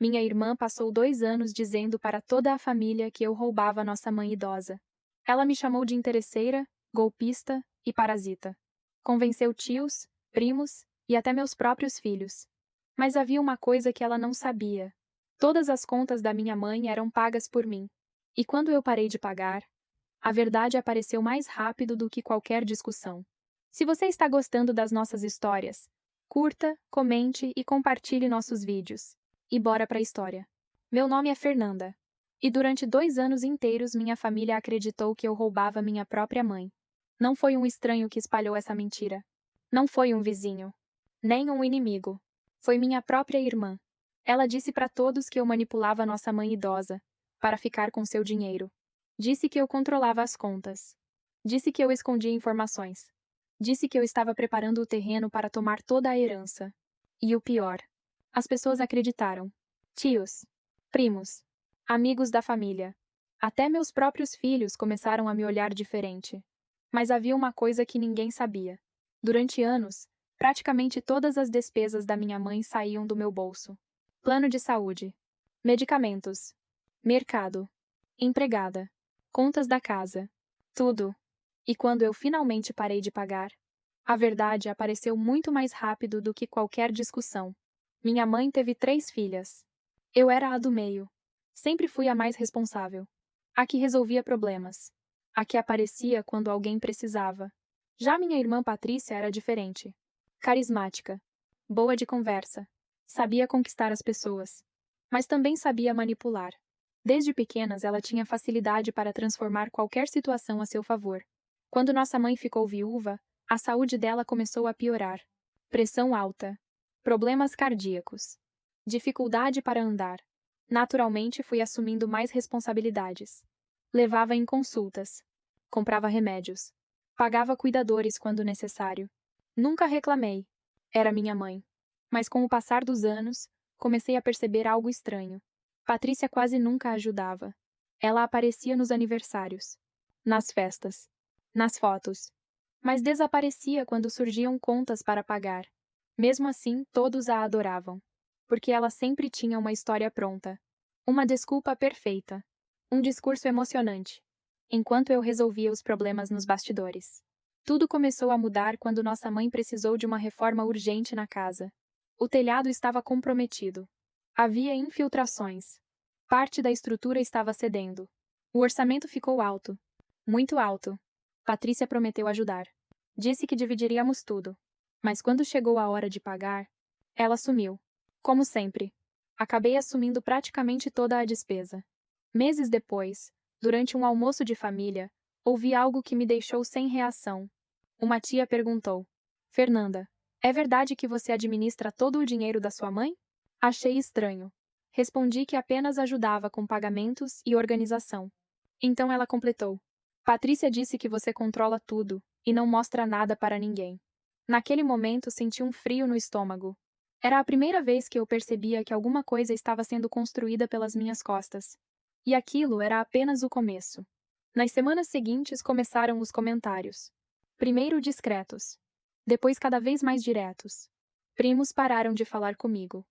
Minha irmã passou 2 anos dizendo para toda a família que eu roubava nossa mãe idosa. Ela me chamou de interesseira, golpista e parasita. Convenceu tios, primos e até meus próprios filhos. Mas havia uma coisa que ela não sabia. Todas as contas da minha mãe eram pagas por mim. E quando eu parei de pagar, a verdade apareceu mais rápido do que qualquer discussão. Se você está gostando das nossas histórias, curta, comente e compartilhe nossos vídeos. E bora pra história. Meu nome é Fernanda. E durante 2 anos inteiros minha família acreditou que eu roubava minha própria mãe. Não foi um estranho que espalhou essa mentira. Não foi um vizinho. Nem um inimigo. Foi minha própria irmã. Ela disse para todos que eu manipulava nossa mãe idosa, para ficar com seu dinheiro. Disse que eu controlava as contas. Disse que eu escondia informações. Disse que eu estava preparando o terreno para tomar toda a herança. E o pior, as pessoas acreditaram. Tios, primos, amigos da família. Até meus próprios filhos começaram a me olhar diferente. Mas havia uma coisa que ninguém sabia. Durante anos, praticamente todas as despesas da minha mãe saíam do meu bolso. Plano de saúde, medicamentos, mercado, empregada, contas da casa, tudo. E quando eu finalmente parei de pagar, a verdade apareceu muito mais rápido do que qualquer discussão. Minha mãe teve 3 filhas. Eu era a do meio. Sempre fui a mais responsável. A que resolvia problemas. A que aparecia quando alguém precisava. Já minha irmã Patrícia era diferente. Carismática. Boa de conversa. Sabia conquistar as pessoas. Mas também sabia manipular. Desde pequenas ela tinha facilidade para transformar qualquer situação a seu favor. Quando nossa mãe ficou viúva, a saúde dela começou a piorar. Pressão alta. Problemas cardíacos. Dificuldade para andar. Naturalmente fui assumindo mais responsabilidades. Levava em consultas. Comprava remédios. Pagava cuidadores quando necessário. Nunca reclamei. Era minha mãe. Mas com o passar dos anos, comecei a perceber algo estranho. Patrícia quase nunca ajudava. Ela aparecia nos aniversários, nas festas, nas fotos. Mas desaparecia quando surgiam contas para pagar. Mesmo assim, todos a adoravam. Porque ela sempre tinha uma história pronta. Uma desculpa perfeita. Um discurso emocionante. Enquanto eu resolvia os problemas nos bastidores. Tudo começou a mudar quando nossa mãe precisou de uma reforma urgente na casa. O telhado estava comprometido. Havia infiltrações. Parte da estrutura estava cedendo. O orçamento ficou alto. Muito alto. Patrícia prometeu ajudar. Disse que dividiríamos tudo. Mas quando chegou a hora de pagar, ela sumiu. Como sempre. Acabei assumindo praticamente toda a despesa. Meses depois, durante um almoço de família, ouvi algo que me deixou sem reação. Uma tia perguntou: Fernanda, é verdade que você administra todo o dinheiro da sua mãe? Achei estranho. Respondi que apenas ajudava com pagamentos e organização. Então ela completou: Patrícia disse que você controla tudo e não mostra nada para ninguém. Naquele momento senti um frio no estômago. Era a primeira vez que eu percebia que alguma coisa estava sendo construída pelas minhas costas. E aquilo era apenas o começo. Nas semanas seguintes começaram os comentários. Primeiro discretos. Depois cada vez mais diretos. Primos pararam de falar comigo.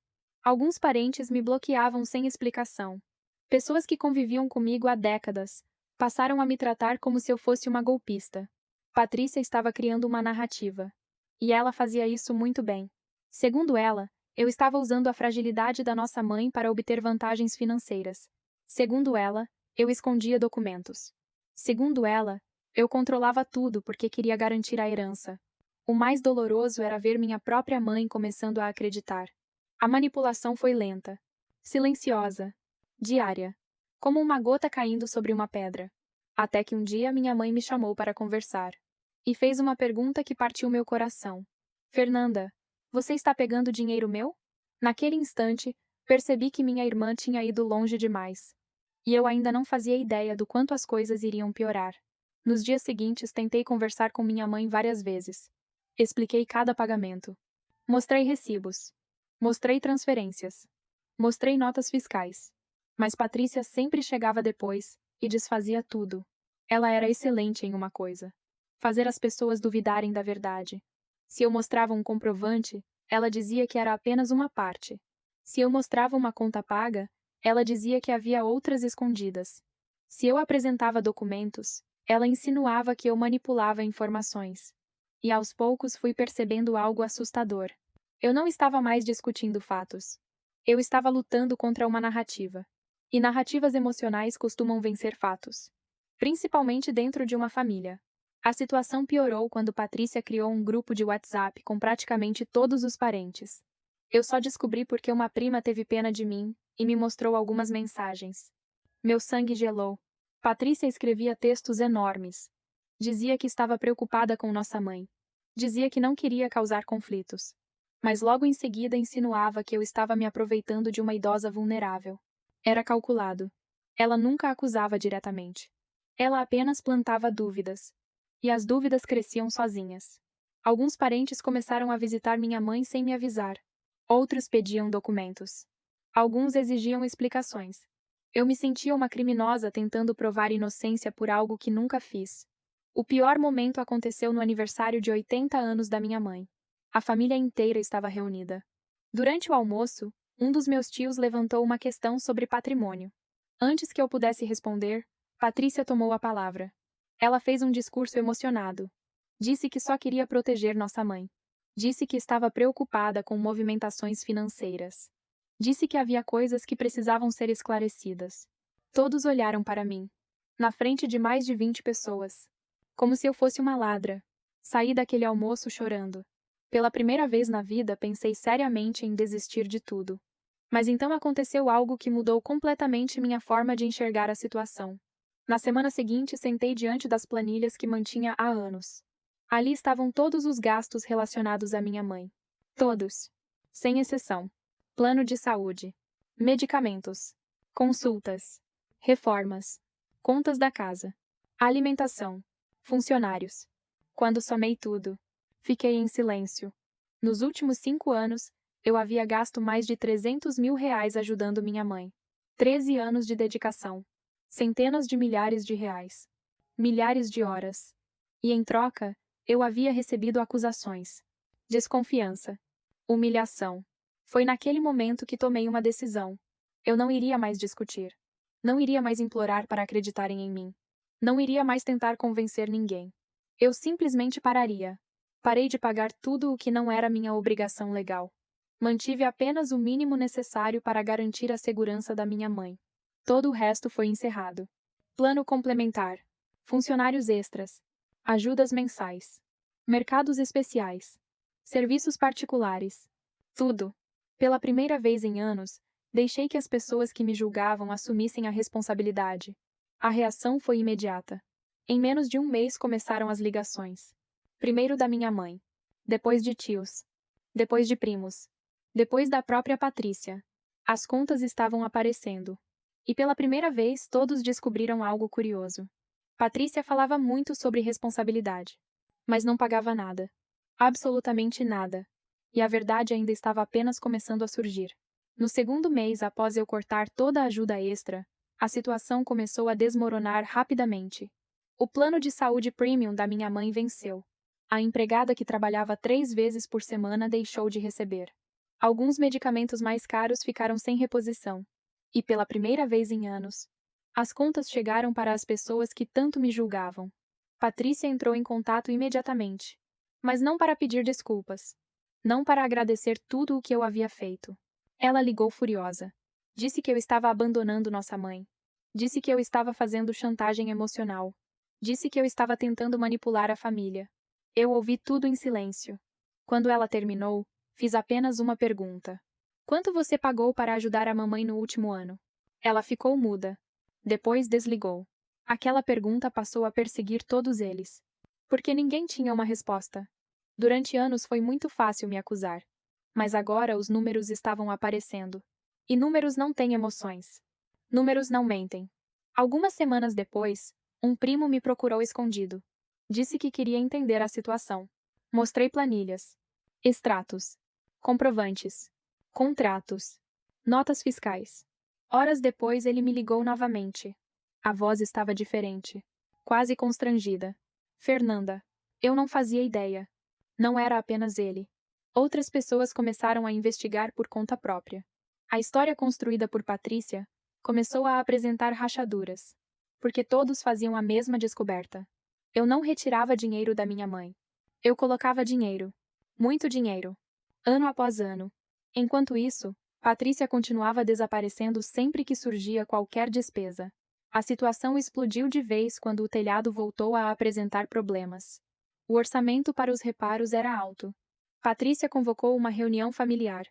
Alguns parentes me bloqueavam sem explicação. Pessoas que conviviam comigo há décadas passaram a me tratar como se eu fosse uma golpista. Patrícia estava criando uma narrativa. E ela fazia isso muito bem. Segundo ela, eu estava usando a fragilidade da nossa mãe para obter vantagens financeiras. Segundo ela, eu escondia documentos. Segundo ela, eu controlava tudo porque queria garantir a herança. O mais doloroso era ver minha própria mãe começando a acreditar. A manipulação foi lenta, silenciosa, diária, como uma gota caindo sobre uma pedra. Até que um dia minha mãe me chamou para conversar. E fez uma pergunta que partiu meu coração. Fernanda, você está pegando dinheiro meu? Naquele instante, percebi que minha irmã tinha ido longe demais. E eu ainda não fazia ideia do quanto as coisas iriam piorar. Nos dias seguintes, tentei conversar com minha mãe várias vezes. Expliquei cada pagamento. Mostrei recibos. Mostrei transferências. Mostrei notas fiscais. Mas Patrícia sempre chegava depois e desfazia tudo. Ela era excelente em uma coisa: fazer as pessoas duvidarem da verdade. Se eu mostrava um comprovante, ela dizia que era apenas uma parte. Se eu mostrava uma conta paga, ela dizia que havia outras escondidas. Se eu apresentava documentos, ela insinuava que eu manipulava informações. E aos poucos fui percebendo algo assustador. Eu não estava mais discutindo fatos. Eu estava lutando contra uma narrativa. E narrativas emocionais costumam vencer fatos. Principalmente dentro de uma família. A situação piorou quando Patrícia criou um grupo de WhatsApp com praticamente todos os parentes. Eu só descobri porque uma prima teve pena de mim e me mostrou algumas mensagens. Meu sangue gelou. Patrícia escrevia textos enormes. Dizia que estava preocupada com nossa mãe. Dizia que não queria causar conflitos. Mas logo em seguida insinuava que eu estava me aproveitando de uma idosa vulnerável. Era calculado. Ela nunca acusava diretamente. Ela apenas plantava dúvidas. E as dúvidas cresciam sozinhas. Alguns parentes começaram a visitar minha mãe sem me avisar. Outros pediam documentos. Alguns exigiam explicações. Eu me sentia uma criminosa tentando provar inocência por algo que nunca fiz. O pior momento aconteceu no aniversário de 80 anos da minha mãe. A família inteira estava reunida. Durante o almoço, um dos meus tios levantou uma questão sobre patrimônio. Antes que eu pudesse responder, Patrícia tomou a palavra. Ela fez um discurso emocionado. Disse que só queria proteger nossa mãe. Disse que estava preocupada com movimentações financeiras. Disse que havia coisas que precisavam ser esclarecidas. Todos olharam para mim. Na frente de mais de 20 pessoas. Como se eu fosse uma ladra. Saí daquele almoço chorando. Pela primeira vez na vida pensei seriamente em desistir de tudo. Mas então aconteceu algo que mudou completamente minha forma de enxergar a situação. Na semana seguinte, sentei diante das planilhas que mantinha há anos. Ali estavam todos os gastos relacionados à minha mãe. Todos. Sem exceção. Plano de saúde. Medicamentos. Consultas. Reformas. Contas da casa. Alimentação. Funcionários. Quando somei tudo, fiquei em silêncio. Nos últimos 5 anos, eu havia gasto mais de 300 mil reais ajudando minha mãe. 13 anos de dedicação. Centenas de milhares de reais. Milhares de horas. E em troca, eu havia recebido acusações. Desconfiança. Humilhação. Foi naquele momento que tomei uma decisão. Eu não iria mais discutir. Não iria mais implorar para acreditarem em mim. Não iria mais tentar convencer ninguém. Eu simplesmente pararia. Parei de pagar tudo o que não era minha obrigação legal. Mantive apenas o mínimo necessário para garantir a segurança da minha mãe. Todo o resto foi encerrado. Plano complementar. Funcionários extras. Ajudas mensais. Mercados especiais. Serviços particulares. Tudo. Pela primeira vez em anos, deixei que as pessoas que me julgavam assumissem a responsabilidade. A reação foi imediata. Em menos de um mês começaram as ligações. Primeiro da minha mãe. Depois de tios. Depois de primos. Depois da própria Patrícia. As contas estavam aparecendo. E pela primeira vez todos descobriram algo curioso. Patrícia falava muito sobre responsabilidade. Mas não pagava nada. Absolutamente nada. E a verdade ainda estava apenas começando a surgir. No segundo mês após eu cortar toda a ajuda extra, a situação começou a desmoronar rapidamente. O plano de saúde premium da minha mãe venceu. A empregada que trabalhava 3 vezes por semana deixou de receber. Alguns medicamentos mais caros ficaram sem reposição. E pela primeira vez em anos, as contas chegaram para as pessoas que tanto me julgavam. Patrícia entrou em contato imediatamente. Mas não para pedir desculpas. Não para agradecer tudo o que eu havia feito. Ela ligou furiosa. Disse que eu estava abandonando nossa mãe. Disse que eu estava fazendo chantagem emocional. Disse que eu estava tentando manipular a família. Eu ouvi tudo em silêncio. Quando ela terminou, fiz apenas uma pergunta. Quanto você pagou para ajudar a mamãe no último ano? Ela ficou muda. Depois desligou. Aquela pergunta passou a perseguir todos eles. Porque ninguém tinha uma resposta. Durante anos foi muito fácil me acusar. Mas agora os números estavam aparecendo. E números não têm emoções. Números não mentem. Algumas semanas depois, um primo me procurou escondido. Disse que queria entender a situação. Mostrei planilhas, extratos, comprovantes, contratos, notas fiscais. Horas depois ele me ligou novamente. A voz estava diferente, quase constrangida. Fernanda, eu não fazia ideia. Não era apenas ele. Outras pessoas começaram a investigar por conta própria. A história construída por Patrícia começou a apresentar rachaduras, porque todos faziam a mesma descoberta. Eu não retirava dinheiro da minha mãe. Eu colocava dinheiro, muito dinheiro, ano após ano. Enquanto isso, Patrícia continuava desaparecendo sempre que surgia qualquer despesa. A situação explodiu de vez quando o telhado voltou a apresentar problemas. O orçamento para os reparos era alto. Patrícia convocou uma reunião familiar.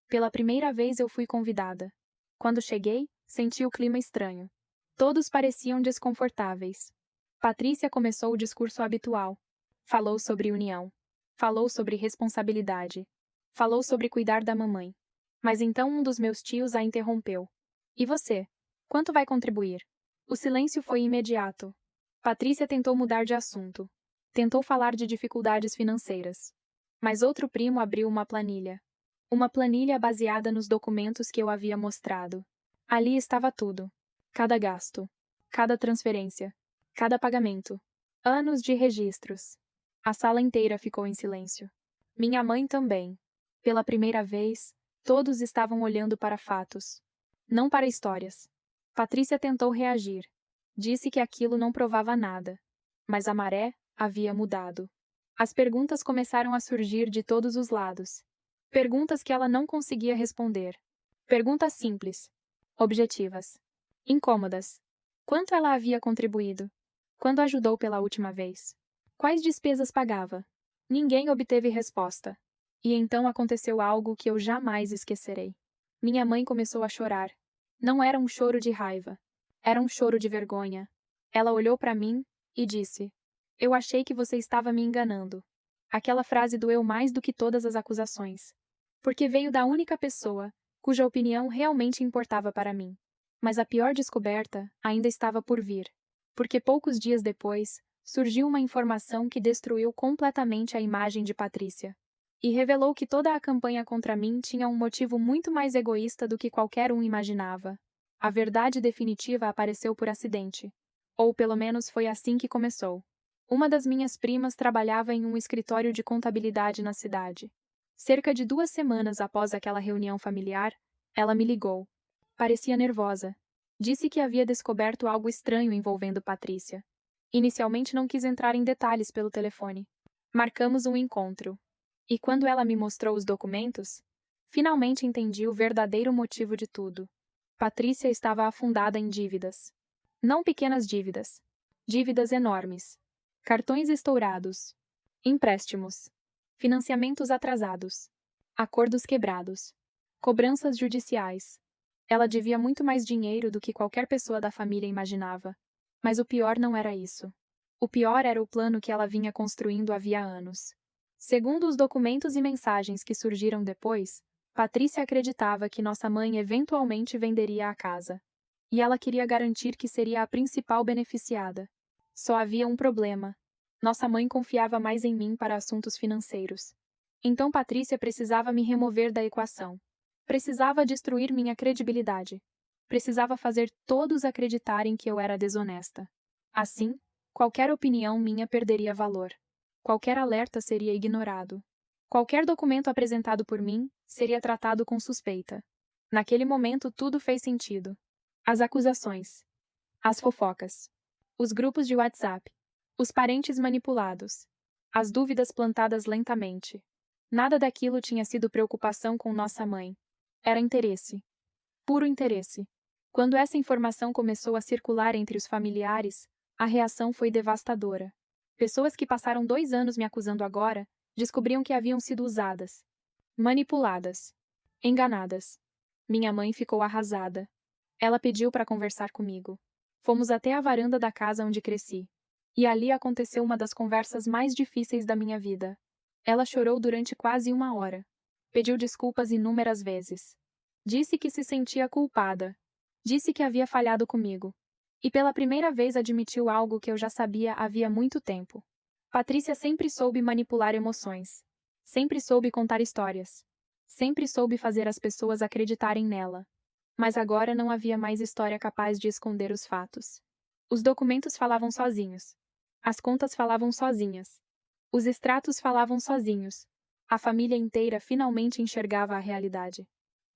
Pela primeira vez eu fui convidada. Quando cheguei, senti o clima estranho. Todos pareciam desconfortáveis. Patrícia começou o discurso habitual. Falou sobre união. Falou sobre responsabilidade. Falou sobre cuidar da mamãe. Mas então um dos meus tios a interrompeu. E você? Quanto vai contribuir? O silêncio foi imediato. Patrícia tentou mudar de assunto. Tentou falar de dificuldades financeiras. Mas outro primo abriu uma planilha. Uma planilha baseada nos documentos que eu havia mostrado. Ali estava tudo. Cada gasto. Cada transferência. Cada pagamento. Anos de registros. A sala inteira ficou em silêncio. Minha mãe também. Pela primeira vez, todos estavam olhando para fatos. Não para histórias. Patrícia tentou reagir. Disse que aquilo não provava nada. Mas a maré havia mudado. As perguntas começaram a surgir de todos os lados. Perguntas que ela não conseguia responder. Perguntas simples. Objetivas. Incômodas. Quanto ela havia contribuído? Quando ajudou pela última vez? Quais despesas pagava? Ninguém obteve resposta. E então aconteceu algo que eu jamais esquecerei. Minha mãe começou a chorar. Não era um choro de raiva. Era um choro de vergonha. Ela olhou para mim e disse: Eu achei que você estava me enganando. Aquela frase doeu mais do que todas as acusações. Porque veio da única pessoa cuja opinião realmente importava para mim. Mas a pior descoberta ainda estava por vir. Porque poucos dias depois, surgiu uma informação que destruiu completamente a imagem de Patrícia. E revelou que toda a campanha contra mim tinha um motivo muito mais egoísta do que qualquer um imaginava. A verdade definitiva apareceu por acidente. Ou pelo menos foi assim que começou. Uma das minhas primas trabalhava em um escritório de contabilidade na cidade. Cerca de 2 semanas após aquela reunião familiar, ela me ligou. Parecia nervosa. Disse que havia descoberto algo estranho envolvendo Patrícia. Inicialmente não quis entrar em detalhes pelo telefone. Marcamos um encontro. E quando ela me mostrou os documentos, finalmente entendi o verdadeiro motivo de tudo. Patrícia estava afundada em dívidas. Não pequenas dívidas. Dívidas enormes. Cartões estourados. Empréstimos. Financiamentos atrasados. Acordos quebrados. Cobranças judiciais. Ela devia muito mais dinheiro do que qualquer pessoa da família imaginava. Mas o pior não era isso. O pior era o plano que ela vinha construindo havia anos. Segundo os documentos e mensagens que surgiram depois, Patrícia acreditava que nossa mãe eventualmente venderia a casa. E ela queria garantir que seria a principal beneficiada. Só havia um problema. Nossa mãe confiava mais em mim para assuntos financeiros. Então Patrícia precisava me remover da equação. Precisava destruir minha credibilidade. Precisava fazer todos acreditarem que eu era desonesta. Assim, qualquer opinião minha perderia valor. Qualquer alerta seria ignorado. Qualquer documento apresentado por mim seria tratado com suspeita. Naquele momento tudo fez sentido. As acusações. As fofocas. Os grupos de WhatsApp. Os parentes manipulados. As dúvidas plantadas lentamente. Nada daquilo tinha sido preocupação com nossa mãe. Era interesse. Puro interesse. Quando essa informação começou a circular entre os familiares, a reação foi devastadora. Pessoas que passaram 2 anos me acusando agora descobriam que haviam sido usadas, manipuladas, enganadas. Minha mãe ficou arrasada. Ela pediu para conversar comigo. Fomos até a varanda da casa onde cresci. E ali aconteceu uma das conversas mais difíceis da minha vida. Ela chorou durante quase 1 hora. Pediu desculpas inúmeras vezes. Disse que se sentia culpada. Disse que havia falhado comigo. E pela primeira vez admitiu algo que eu já sabia havia muito tempo. Patrícia sempre soube manipular emoções. Sempre soube contar histórias. Sempre soube fazer as pessoas acreditarem nela. Mas agora não havia mais história capaz de esconder os fatos. Os documentos falavam sozinhos. As contas falavam sozinhas. Os extratos falavam sozinhos. A família inteira finalmente enxergava a realidade.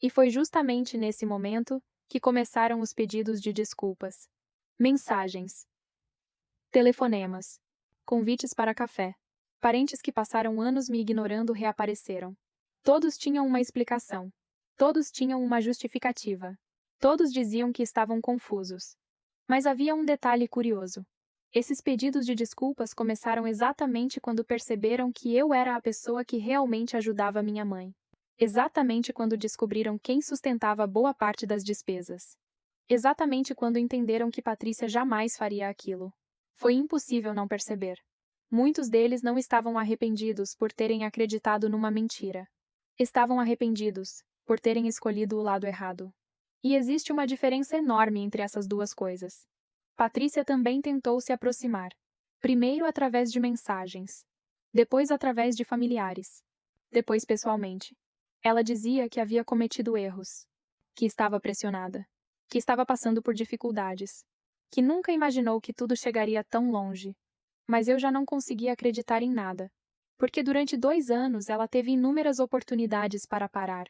E foi justamente nesse momento que começaram os pedidos de desculpas. Mensagens, telefonemas, convites para café. Parentes que passaram anos me ignorando reapareceram. Todos tinham uma explicação. Todos tinham uma justificativa. Todos diziam que estavam confusos. Mas havia um detalhe curioso. Esses pedidos de desculpas começaram exatamente quando perceberam que eu era a pessoa que realmente ajudava minha mãe. Exatamente quando descobriram quem sustentava boa parte das despesas. Exatamente quando entenderam que Patrícia jamais faria aquilo. Foi impossível não perceber. Muitos deles não estavam arrependidos por terem acreditado numa mentira. Estavam arrependidos por terem escolhido o lado errado. E existe uma diferença enorme entre essas duas coisas. Patrícia também tentou se aproximar. Primeiro através de mensagens. Depois através de familiares. Depois pessoalmente. Ela dizia que havia cometido erros. Que estava pressionada. Que estava passando por dificuldades. Que nunca imaginou que tudo chegaria tão longe. Mas eu já não conseguia acreditar em nada. Porque durante 2 anos ela teve inúmeras oportunidades para parar.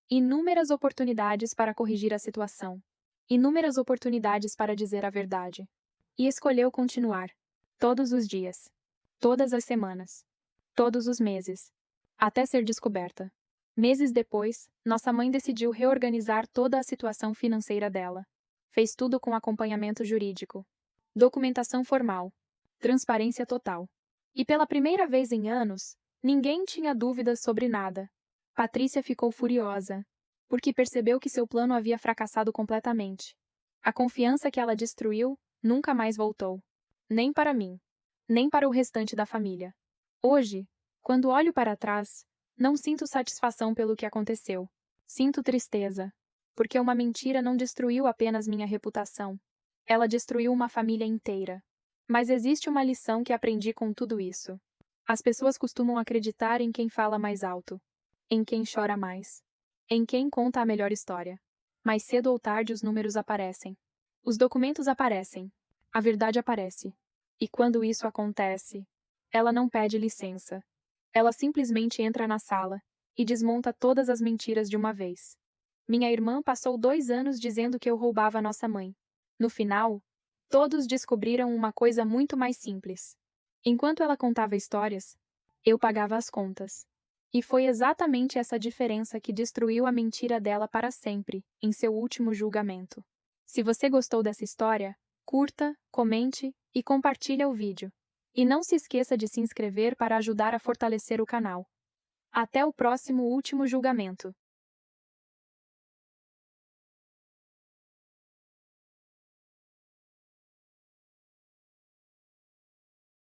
Inúmeras oportunidades para corrigir a situação. Inúmeras oportunidades para dizer a verdade. E escolheu continuar. Todos os dias. Todas as semanas. Todos os meses. Até ser descoberta. Meses depois, nossa mãe decidiu reorganizar toda a situação financeira dela. Fez tudo com acompanhamento jurídico. Documentação formal. Transparência total. E pela primeira vez em anos, ninguém tinha dúvidas sobre nada. Patrícia ficou furiosa, porque percebeu que seu plano havia fracassado completamente. A confiança que ela destruiu nunca mais voltou. Nem para mim. Nem para o restante da família. Hoje, quando olho para trás, não sinto satisfação pelo que aconteceu. Sinto tristeza. Porque uma mentira não destruiu apenas minha reputação. Ela destruiu uma família inteira. Mas existe uma lição que aprendi com tudo isso. As pessoas costumam acreditar em quem fala mais alto. Em quem chora mais. Em quem conta a melhor história. Mais cedo ou tarde os números aparecem. Os documentos aparecem. A verdade aparece. E quando isso acontece, ela não pede licença. Ela simplesmente entra na sala e desmonta todas as mentiras de uma vez. Minha irmã passou 2 anos dizendo que eu roubava nossa mãe. No final, todos descobriram uma coisa muito mais simples. Enquanto ela contava histórias, eu pagava as contas. E foi exatamente essa diferença que destruiu a mentira dela para sempre, em seu último julgamento. Se você gostou dessa história, curta, comente e compartilhe o vídeo. E não se esqueça de se inscrever para ajudar a fortalecer o canal. Até o próximo último julgamento.